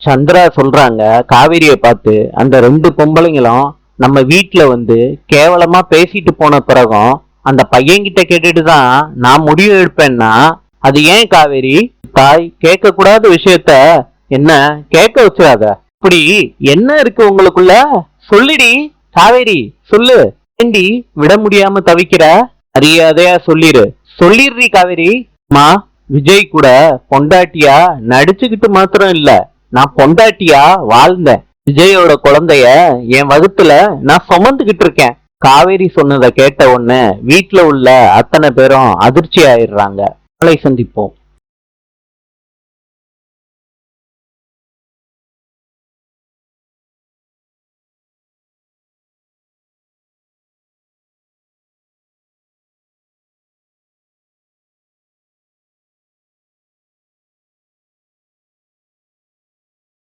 சந்திரா சொல்றாங்க காவேரிய பார்த்து, அந்த ரெண்டு பொம்பளைங்களும் நம்ம வீட்டுல வந்து கேவலமா பேசிட்டு போன பிறகும் அந்த பையன்கிட்ட கேட்டுட்டு தான் நான் முடிவு எடுப்பேன்னா, அது ஏன் காவேரி? தாய் கேட்க கூடாத விஷயத்த என்ன கேட்க வச்சிடாத. இப்படி என்ன இருக்கு உங்களுக்குள்ள? சொல்லிடி காவேரி, சொல்லு. ஏண்டி விட முடியாம தவிக்கிற? மரியாதையா சொல்லிரு. சொல்லிடுறி காவேரி. மா, விஜய் கூட பொண்டாட்டியா நடிச்சுக்கிட்டு மாத்திரம் இல்ல, நான் பொண்டாட்டியா வாழ்ந்தேன். விஜயோட குழந்தைய என் வகுத்துல நான் சுமந்துகிட்டு இருக்கேன். காவேரி சொன்னதை கேட்ட உடனே வீட்டுல உள்ள அத்தனை பேரும் அதிர்ச்சி ஆயிடுறாங்க. நாளை சந்திப்போம்.